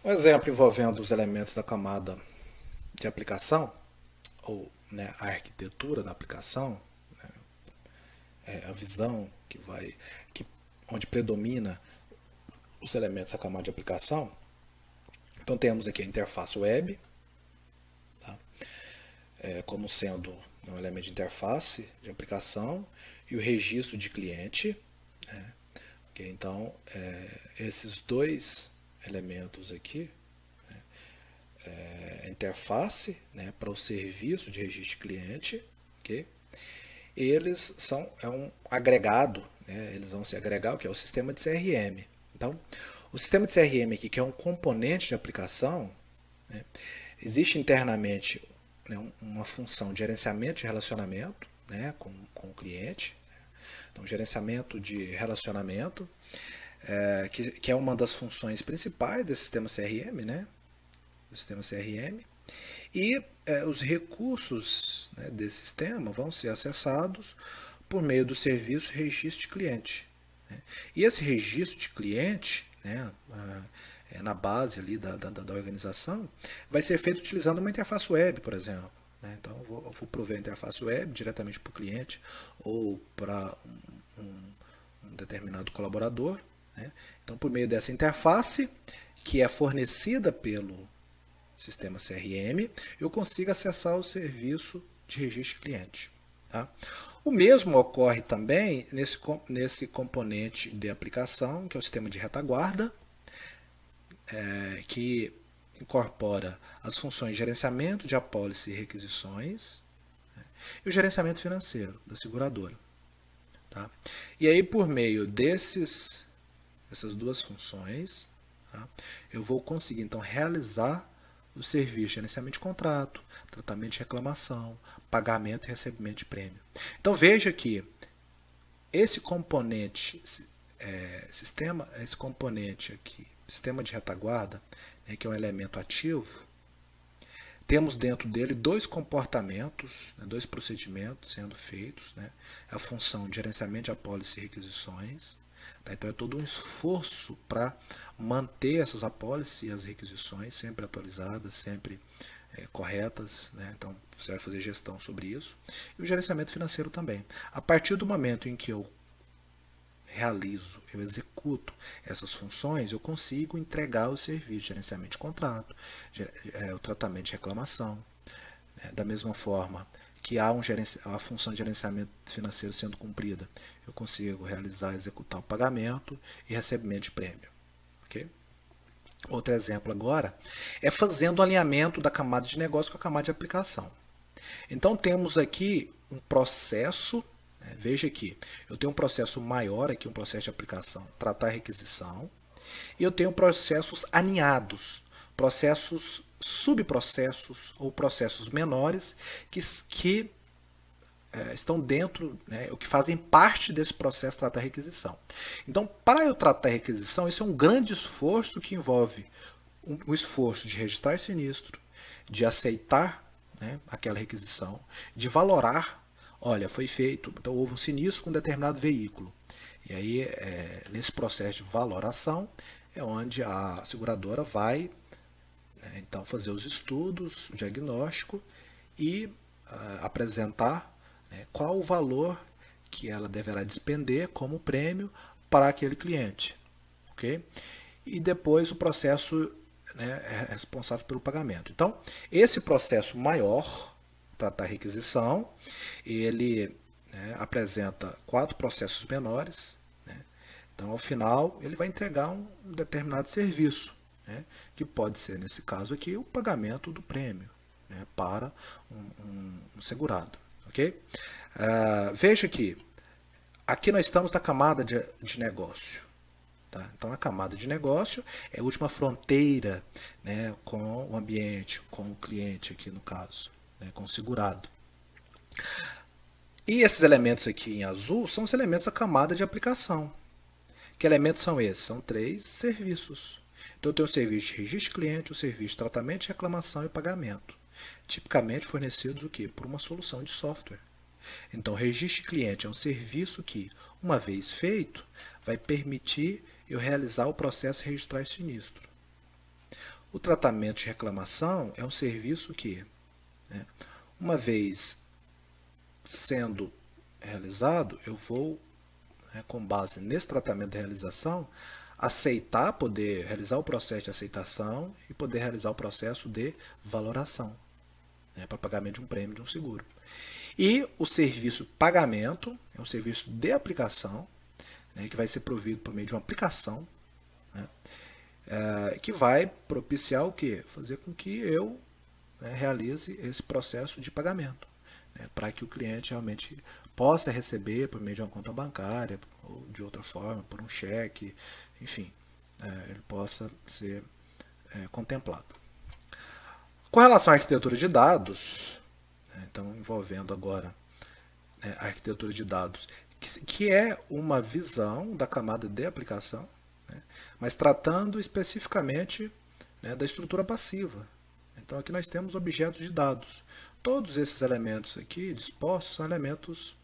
Um exemplo envolvendo os elementos da camada de aplicação, ou né, a arquitetura da aplicação, a visão que, onde predomina os elementos da camada de aplicação. Então temos aqui a interface web, tá? Como sendo um elemento de interface de aplicação, e o registro de cliente. Né? Okay? Então, esses dois elementos aqui, a interface, né, para o serviço de registro de cliente, okay? Eles são um agregado, né, eles vão se agregar o que é o sistema de CRM. Então, o sistema de CRM aqui, que é um componente de aplicação, né, existe internamente, né, uma função de gerenciamento de relacionamento, né, com o cliente. Então, gerenciamento de relacionamento, que é uma das funções principais do sistema CRM, né, do sistema CRM. E os recursos, né, desse sistema vão ser acessados por meio do serviço registro de cliente. Né? E esse registro de cliente, né, na base ali da organização, vai ser feito utilizando uma interface web, por exemplo. Né? Então, eu vou prover a interface web diretamente para o cliente ou para um determinado colaborador. Né? Então, por meio dessa interface, que é fornecida pelo sistema CRM, eu consigo acessar o serviço de registro de cliente. Tá? O mesmo ocorre também nesse componente de aplicação, que é o sistema de retaguarda, que incorpora as funções de gerenciamento de apólice e requisições, né, e o gerenciamento financeiro da seguradora. Tá? E aí, por meio dessas duas funções, tá, eu vou conseguir então realizar o serviço de gerenciamento de contrato, tratamento de reclamação, pagamento e recebimento de prêmio. Então veja que esse componente, esse componente aqui, sistema de retaguarda, né, que é um elemento ativo, temos dentro dele dois comportamentos, né, dois procedimentos sendo feitos. Né, a função de gerenciamento de apólice e requisições. Tá? Então é todo um esforço para manter essas apólices e as requisições sempre atualizadas, sempre corretas. Né? Então você vai fazer gestão sobre isso. E o gerenciamento financeiro também. A partir do momento em que eu eu executo essas funções, eu consigo entregar o serviço de gerenciamento de contrato, o tratamento de reclamação. Né? Da mesma forma que há a função de gerenciamento financeiro sendo cumprida, eu consigo realizar, executar o pagamento e recebimento de prêmio. Okay? Outro exemplo agora é fazendo o alinhamento da camada de negócio com a camada de aplicação. Então temos aqui um processo. Veja aqui, eu tenho um processo maior aqui, um processo de aplicação, tratar a requisição, e eu tenho processos aninhados, processos subprocessos ou processos menores que estão dentro, né, o que fazem parte desse processo de tratar a requisição. Então, para eu tratar a requisição, isso é um grande esforço que envolve o esforço de registrar sinistro, de aceitar, né, aquela requisição, de valorar. Olha, foi feito, então houve um sinistro com um determinado veículo. E aí, nesse processo de valoração, é onde a seguradora vai, né, então fazer os estudos, o diagnóstico e apresentar, né, qual o valor que ela deverá despender como prêmio para aquele cliente. Okay? E depois o processo, né, é responsável pelo pagamento. Então, esse processo maior, tratar a requisição, ele, né, apresenta 4 processos menores. Né? Então, ao final, ele vai entregar um determinado serviço, né, que pode ser, nesse caso aqui, o pagamento do prêmio, né, para um segurado. Okay? Veja que aqui nós estamos na camada de negócio. Tá? Então, a camada de negócio é a última fronteira, né, com o ambiente, com o cliente aqui no caso, né, com o segurado. E esses elementos aqui em azul são os elementos da camada de aplicação. Que elementos são esses? São 3 serviços. Então, eu tenho o serviço de registro de cliente, o serviço de tratamento de reclamação e pagamento. Tipicamente fornecidos o quê? Por uma solução de software. Então, o registro de cliente é um serviço que, uma vez feito, vai permitir eu realizar o processo de registrar sinistro. O tratamento de reclamação é um serviço que, né, uma vez sendo realizado, eu vou, né, com base nesse tratamento de realização, aceitar, poder realizar o processo de aceitação e poder realizar o processo de valoração, né, para pagamento de um prêmio de um seguro. E o serviço pagamento é um serviço de aplicação, né, que vai ser provido por meio de uma aplicação, né, que vai propiciar o quê? Fazer com que eu, né, realize esse processo de pagamento, né, para que o cliente realmente possa receber por meio de uma conta bancária ou de outra forma, por um cheque, enfim, ele possa ser contemplado. Com relação à arquitetura de dados, né, então envolvendo agora, né, a arquitetura de dados, que é uma visão da camada de aplicação, né, mas tratando especificamente, né, da estrutura passiva. Então aqui nós temos objetos de dados. Todos esses elementos aqui dispostos são elementos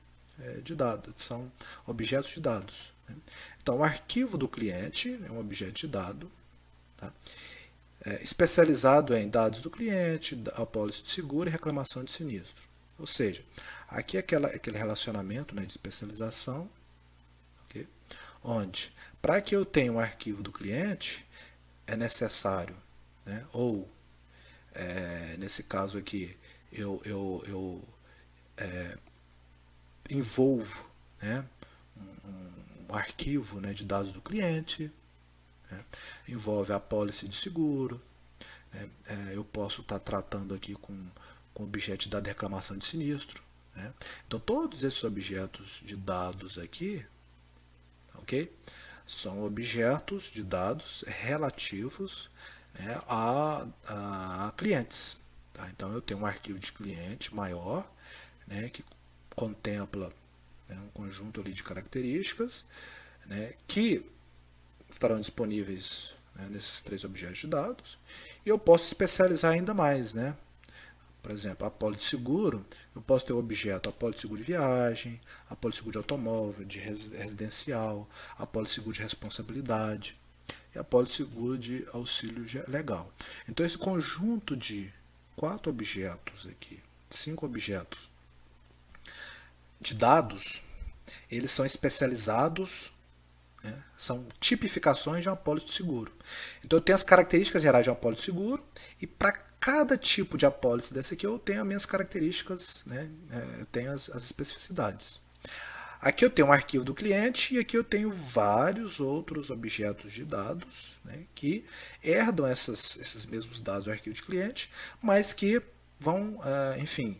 de dados, são objetos de dados, né? Então o arquivo do cliente é um objeto de dado, tá? Especializado em dados do cliente, apólice de seguro e reclamação de sinistro. Ou seja, aqui é aquele relacionamento, né, de especialização, okay? Onde, para que eu tenha um arquivo do cliente, é necessário, né, ou, nesse caso aqui, eu envolvo, né, um arquivo, né, de dados do cliente, né, envolve a apólice de seguro, né, eu posso estar tratando aqui com objeto de dado de reclamação de sinistro, né? Então todos esses objetos de dados aqui, ok, são objetos de dados relativos, né, a clientes, tá? Então eu tenho um arquivo de cliente maior, né, que contempla, né, um conjunto ali de características, né, que estarão disponíveis, né, nesses 3 objetos de dados, e eu posso especializar ainda mais, né? Por exemplo, a apólice de seguro, eu posso ter o objeto apólice de seguro de viagem, apólice de seguro de automóvel, de residencial, apólice de seguro de responsabilidade e apólice de seguro de auxílio legal. Então esse conjunto de 4 objetos aqui, 5 objetos de dados, eles são especializados, né, são tipificações de uma apólice de seguro. Então eu tenho as características gerais de uma apólice de seguro e para cada tipo de apólice dessa aqui eu tenho as minhas características, né, eu tenho as especificidades. Aqui eu tenho um arquivo do cliente e aqui eu tenho vários outros objetos de dados, né, que herdam esses mesmos dados do arquivo de cliente, mas que vão, enfim,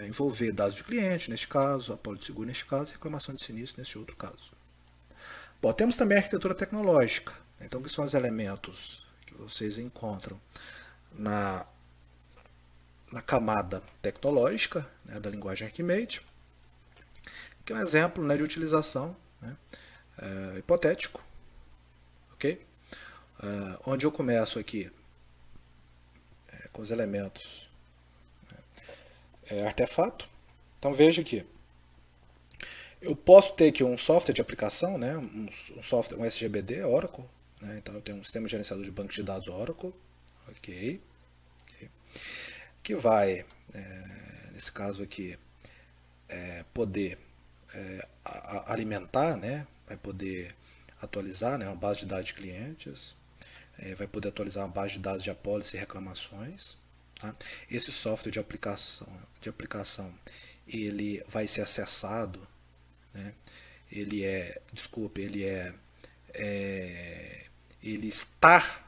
envolver dados de cliente, neste caso, apólice de seguro neste caso, reclamação de sinistro neste outro caso. Bom, temos também a arquitetura tecnológica. Então, que são os elementos que vocês encontram na camada tecnológica, né, da linguagem Archimate, que é um exemplo, né, de utilização, né, hipotético, ok? Onde eu começo aqui com os elementos, artefato. Então veja aqui, eu posso ter aqui um software de aplicação, né, um software, um SGBD, Oracle, né, então eu tenho um sistema gerenciador de banco de dados Oracle, ok, que vai, nesse caso aqui, poder alimentar, né, vai poder atualizar, né, uma base de dados de clientes, vai poder atualizar uma base de dados de apólice e reclamações. Tá? Esse software de aplicação ele vai ser acessado, né, ele está,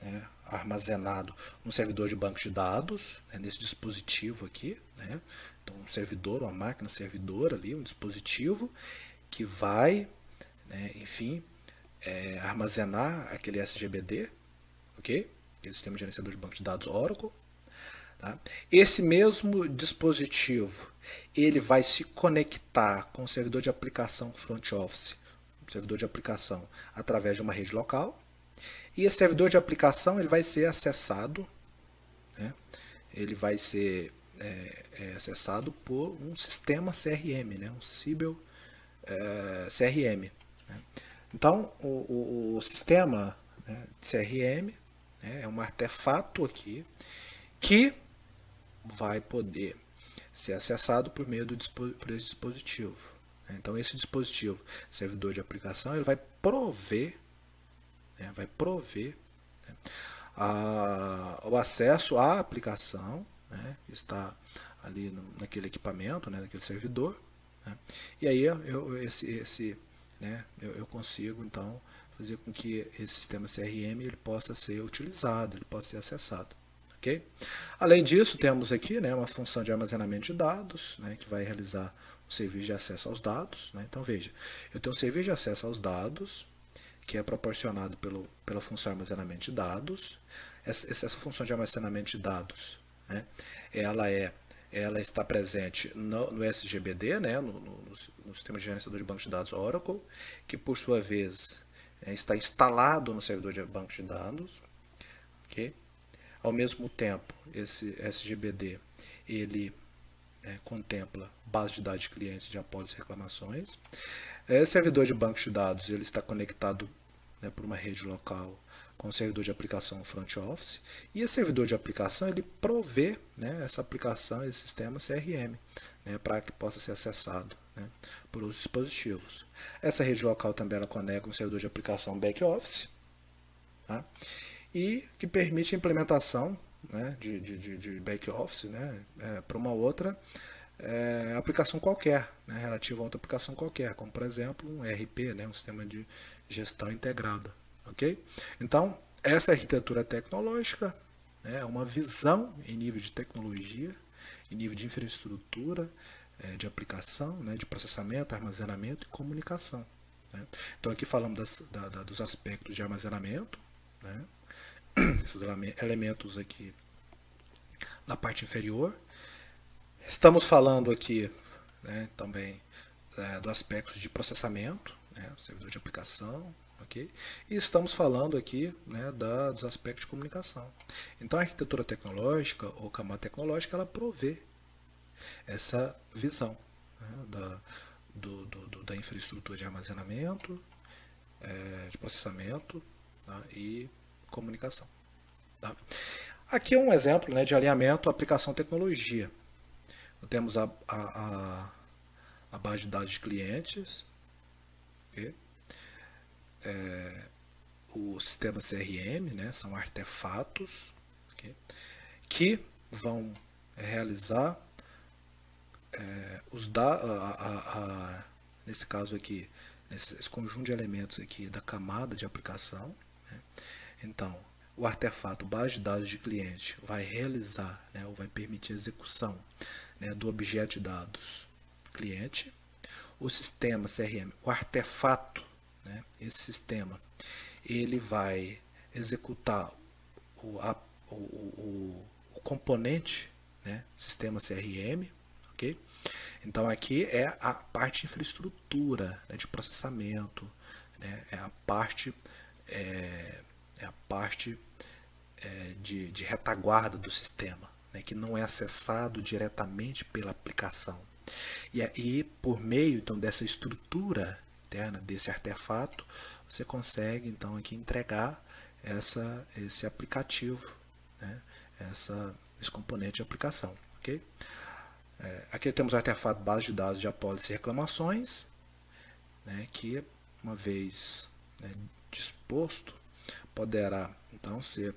né, armazenado no servidor de banco de dados, né, nesse dispositivo aqui, né? Então um servidor, uma máquina servidor ali, um dispositivo que vai, né, enfim, armazenar aquele SGBD, ok? Aquele sistema de gerenciador de banco de dados Oracle. Tá? Esse mesmo dispositivo ele vai se conectar com o servidor de aplicação front office, servidor de aplicação através de uma rede local. E esse servidor de aplicação ele vai ser acessado, né? Ele vai ser acessado por um sistema CRM, né? Um Siebel CRM. Né? Então, o sistema, né, de CRM, né? É um artefato aqui que vai poder ser acessado por meio por esse dispositivo. Então esse dispositivo, servidor de aplicação, ele vai prover, né, né, o acesso à aplicação, né, que está ali naquele equipamento, né, naquele servidor, né, e aí eu consigo então fazer com que esse sistema CRM ele possa ser utilizado, ele possa ser acessado. Okay? Além disso, temos aqui, né, uma função de armazenamento de dados, né, que vai realizar o serviço de acesso aos dados. Né? Então veja, eu tenho um serviço de acesso aos dados, que é proporcionado pela função de armazenamento de dados. Essa função de armazenamento de dados, né, ela está presente no SGBD, né, no Sistema de Gerenciador de Banco de Dados Oracle, que por sua vez está instalado no servidor de banco de dados. Okay? Ao mesmo tempo, esse SGBD ele contempla base de dados de clientes de apólices e reclamações. Esse servidor de banco de dados ele está conectado, né, por uma rede local com o servidor de aplicação front office, e esse servidor de aplicação ele provê, né, essa aplicação, esse sistema CRM, né, para que possa ser acessado, né, por outros dispositivos. Essa rede local também ela conecta um servidor de aplicação back office, tá? E que permite a implementação, né, de back office, né, para uma outra aplicação qualquer, né, relativa a outra aplicação qualquer, como por exemplo um ERP, né, um sistema de gestão integrada. Okay? Então, essa arquitetura tecnológica é uma visão em nível de tecnologia, em nível de infraestrutura, de aplicação, né, de processamento, armazenamento e comunicação. Né? Então, aqui falamos dos aspectos de armazenamento, né, esses elementos aqui na parte inferior. Estamos falando aqui, né, também do aspecto de processamento, né, servidor de aplicação, okay? E estamos falando aqui, né, dos aspectos de comunicação. Então a arquitetura tecnológica ou camada tecnológica ela provê essa visão, né, da infraestrutura de armazenamento, de processamento, tá, e comunicação. Tá? Aqui é um exemplo, né, de alinhamento aplicação-tecnologia. Temos a base de dados de clientes, okay? O sistema CRM, né, são artefatos, okay, que vão realizar nesse caso aqui, esse conjunto de elementos aqui da camada de aplicação. Né? Então, o artefato base de dados de cliente vai realizar, né, ou vai permitir a execução, né, do objeto de dados cliente. O sistema CRM, o artefato, né, esse sistema, ele vai executar o componente, né, sistema CRM, ok? Então aqui é a parte de infraestrutura, né, de processamento, né, é a parte de retaguarda do sistema, né, que não é acessado diretamente pela aplicação. E aí, por meio então dessa estrutura interna desse artefato, você consegue então aqui entregar esse aplicativo, né, esse componente de aplicação. Okay? Aqui temos o artefato base de dados de apólices e reclamações, né, que uma vez, né, disposto, poderá então ser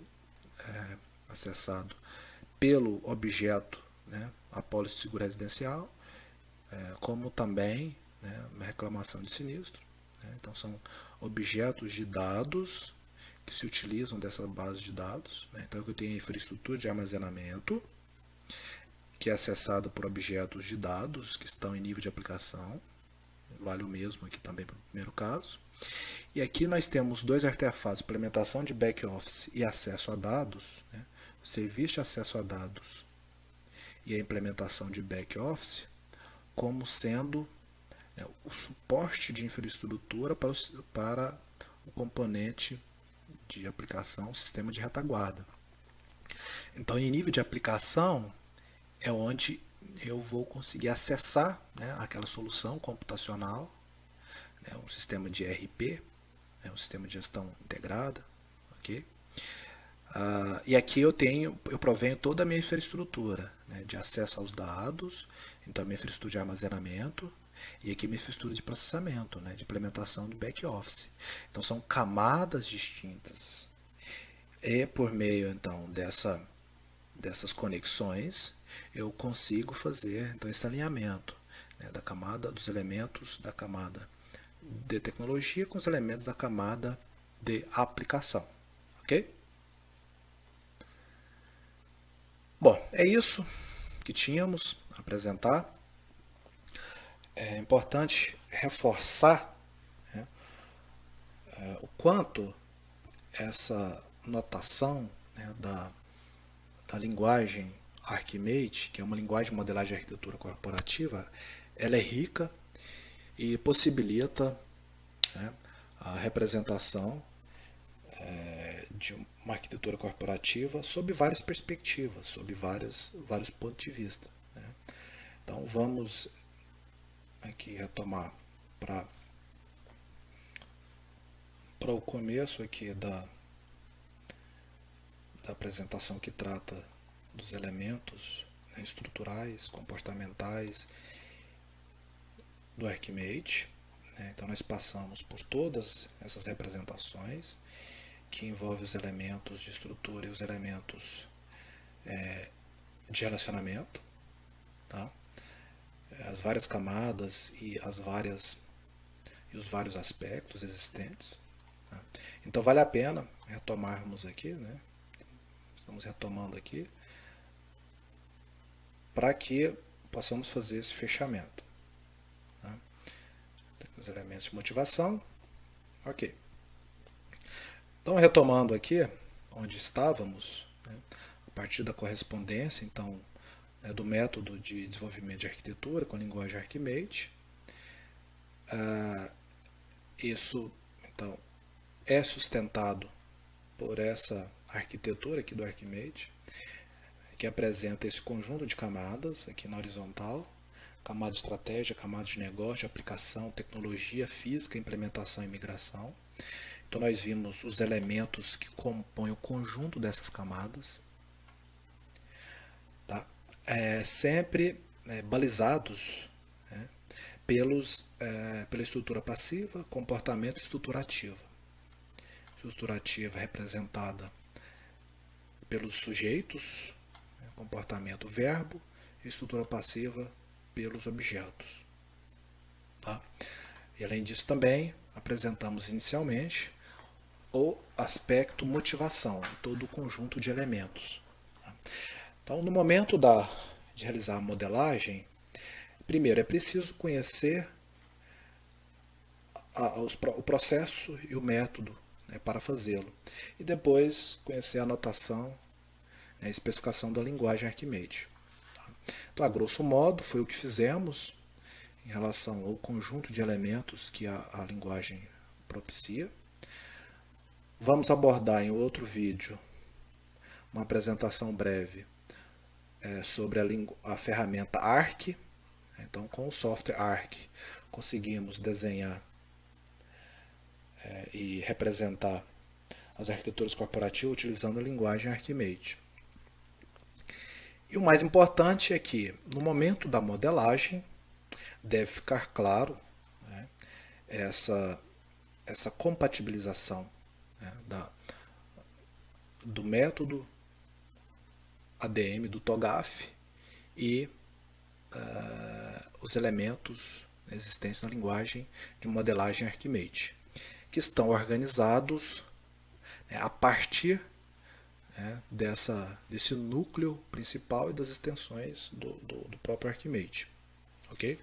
acessado pelo objeto, né, apólice de seguro residencial, como também, né, uma reclamação de sinistro. Né? Então são objetos de dados que se utilizam dessa base de dados. Né? Então eu tenho a infraestrutura de armazenamento, que é acessada por objetos de dados que estão em nível de aplicação. Vale o mesmo aqui também para o primeiro caso. E aqui nós temos dois artefatos, implementação de back-office e acesso a dados, né? O serviço de acesso a dados e a implementação de back-office como sendo, né, o suporte de infraestrutura para o componente de aplicação, o sistema de retaguarda. Então, em nível de aplicação, é onde eu vou conseguir acessar, né, aquela solução computacional, né, um sistema de ERP, né, um sistema de gestão integrada, okay? E aqui eu provenho toda a minha infraestrutura, né, de acesso aos dados, então a minha infraestrutura de armazenamento, e aqui minha infraestrutura de processamento, né, de implementação do back-office. Então são camadas distintas. E por meio então dessas conexões, eu consigo fazer então esse alinhamento, né, da camada dos elementos da camada de tecnologia com os elementos da camada de aplicação, ok? Bom, é isso que tínhamos a apresentar. É importante reforçar, né, o quanto essa notação, né, da linguagem Archimate, que é uma linguagem de modelagem de arquitetura corporativa, ela é rica e possibilita, né, a representação de uma arquitetura corporativa sob várias perspectivas, sob vários pontos de vista, né? Então vamos aqui retomar para o começo aqui da apresentação, que trata dos elementos, né, estruturais, comportamentais do Archimate, né? Então nós passamos por todas essas representações que envolvem os elementos de estrutura e os elementos de relacionamento, tá? As várias camadas e os vários aspectos existentes, tá? Então vale a pena retomarmos aqui, né? Estamos retomando aqui para que possamos fazer esse fechamento, tá? Os elementos de motivação, ok. Então, retomando aqui onde estávamos, né, a partir da correspondência, então, né, do método de desenvolvimento de arquitetura com a linguagem Archimate, isso, então, é sustentado por essa arquitetura aqui do Archimate, que apresenta esse conjunto de camadas aqui na horizontal: camada de estratégia, camada de negócio, de aplicação, tecnologia, física, implementação e migração. Então nós vimos os elementos que compõem o conjunto dessas camadas, tá? Sempre balizados, né, pela estrutura passiva, comportamento e estrutura ativa. Estrutura ativa representada pelos sujeitos, né, comportamento, verbo, e estrutura passiva pelos objetos, tá? E além disso também apresentamos inicialmente o aspecto motivação, todo o conjunto de elementos. Então, no momento de realizar a modelagem, primeiro é preciso conhecer o processo e o método, né, para fazê-lo. E depois conhecer a notação, né, a especificação da linguagem Archimate. Então, a grosso modo, foi o que fizemos em relação ao conjunto de elementos que a linguagem propicia. Vamos abordar em outro vídeo uma apresentação breve sobre a ferramenta Arch. Então, com o software Arch, conseguimos desenhar e representar as arquiteturas corporativas utilizando a linguagem Archimate. E o mais importante é que, no momento da modelagem, deve ficar claro, né, essa compatibilização, né, do método ADM do TOGAF e os elementos existentes na linguagem de modelagem Archimate, que estão organizados, né, a partir, né, desse núcleo principal e das extensões do próprio Archimate. Ok?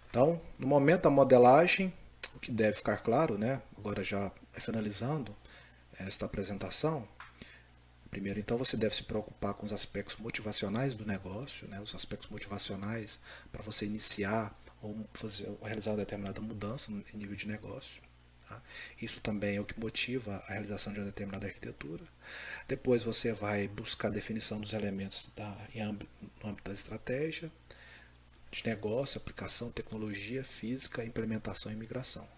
Então, no momento da modelagem, o que deve ficar claro, né, agora já finalizando esta apresentação, primeiro, então, você deve se preocupar com os aspectos motivacionais do negócio, né, os aspectos motivacionais para você iniciar ou realizar uma determinada mudança em nível de negócio. Tá? Isso também é o que motiva a realização de uma determinada arquitetura. Depois você vai buscar a definição dos elementos no âmbito da estratégia, de negócio, aplicação, tecnologia, física, implementação e migração.